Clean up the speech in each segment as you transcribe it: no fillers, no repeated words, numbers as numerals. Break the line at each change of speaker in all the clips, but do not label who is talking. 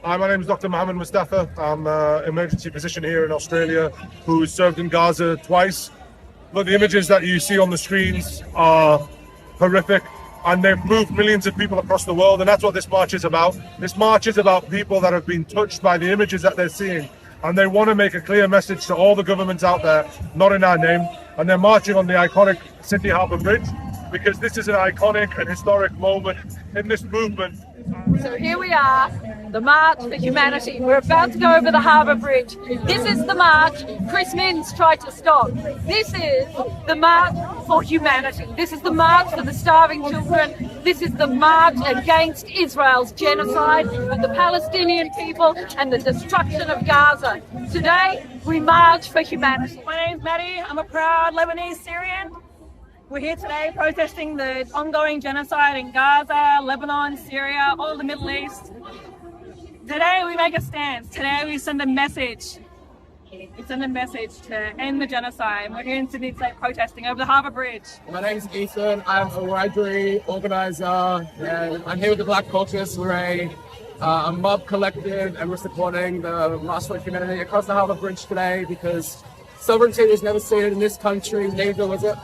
Hi, my name is Dr. Mohammed Mustafa. I'm an emergency physician here in Australia who served in Gaza twice. But the images that you see on the screens are horrific, and they've moved millions of people across the world, and that's what this march is about. This march is about people that have been touched by the images that they're seeing, and they want to make a clear message to all the governments out there, not in our name, and they're marching on the iconic Sydney Harbour Bridge because this is an iconic and historic moment in this movement.
So here we are, the March for Humanity. We're about to go over the Harbour Bridge. This is the march Chris Minns tried to stop. This is the March for Humanity. This is the march for the starving children. This is the march against Israel's genocide of the Palestinian people and the destruction of Gaza. Today, we march for humanity.
My name's Maddie. I'm a proud Lebanese Syrian. We're here today protesting the ongoing genocide in Gaza, Lebanon, Syria, all of the Middle East. Today we make a stance. Today we send a message. We send a message to end the genocide. We're here in Sydney today protesting over the Harbour Bridge.
My name's Ethan. I'm a library organizer, and I'm here with the Black Caucus. We're a mob collective, and we're supporting the March for Humanity across the Harbour Bridge today because sovereignty was never ceded in this country, neither was it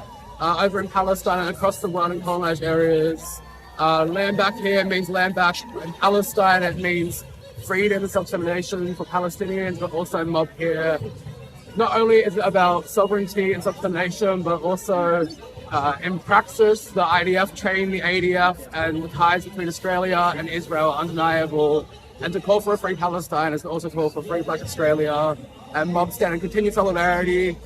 over in Palestine and across the world in colonized areas. Land back here means land back in Palestine. It means freedom and self-determination for Palestinians, but also mob here. Not only is it about sovereignty and self-determination, but also in praxis, the IDF trained the ADF, and the ties between Australia and Israel are undeniable. And to call for a free Palestine is to also call for free Black Australia. And mob stand in continued solidarity.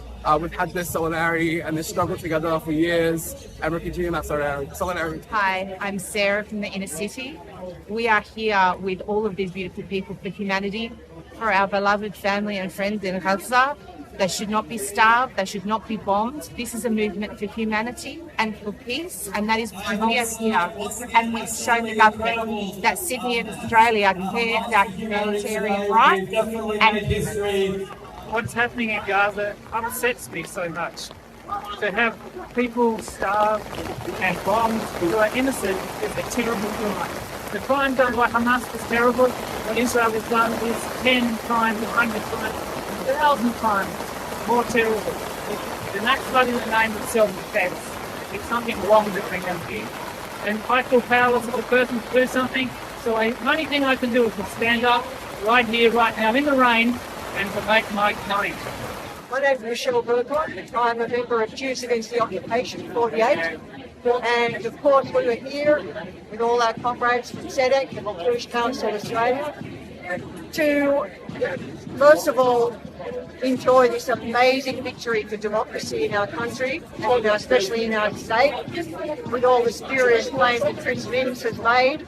We've had this solidarity and this struggle together for years, and we're continuing that solidarity.
Hi, I'm Sarah from the inner city. We are here with all of these beautiful people for humanity, for our beloved family and friends in Gaza. They should not be starved, they should not be bombed. This is a movement for humanity and for peace, and that is why we are here. And we've shown the government that Sydney and Australia care about humanitarian rights and
what's happening in Gaza upsets me so much. To have people starved and bombed who are innocent is a terrible crime. The crime done by Hamas is terrible. What Israel has done is 10 times, 100 times, 1,000 times more terrible. And that's not in the name of self-defense. There's something wrong between them here. And I feel powerless as a person to do something, so the only thing I can do is to stand up right here, right now, in the rain, and to make my point.
My name is Michelle Burgott. I'm a member of Jews Against the Occupation 48. And of course we were here with all our comrades from SEDEC and the Jewish Council of Australia to, first of all, enjoy this amazing victory for democracy in our country, and especially in our state, with all the spurious claims that Chris Minns has made.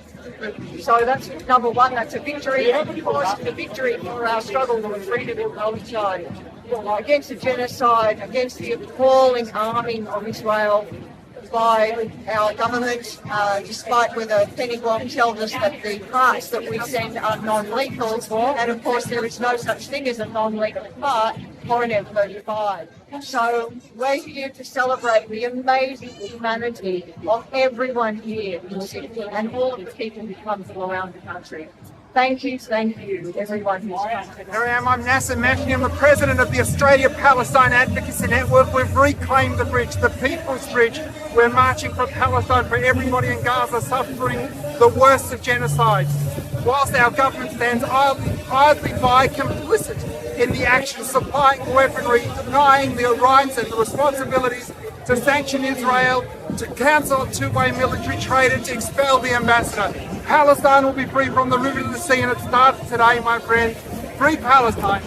So that's number one, that's a victory, and of course the victory for our struggle for freedom in Palestine, against the genocide, against the appalling arming of Israel by our government, despite where the Pentagon tells us that the parts that we send are non-lethal, and of course there is no such thing as a non-lethal part, Foreign F-35. So we're here to celebrate the amazing humanity of everyone here in Sydney and all of the people who come from around the country. Thank you, everyone who's come.
Here I am, I'm Nasser Mahony, I'm the president of the Australia-Palestine Advocacy Network. We've reclaimed the bridge, the People's Bridge. We're marching for Palestine, for everybody in Gaza suffering the worst of genocide. Whilst our government stands idly by, complicit in the action, supplying weaponry, denying the rights and the responsibilities to sanction Israel, to cancel a two-way military trade, and to expel the ambassador. Palestine will be free from the river to the sea, and it starts today, my friend. Free Palestine.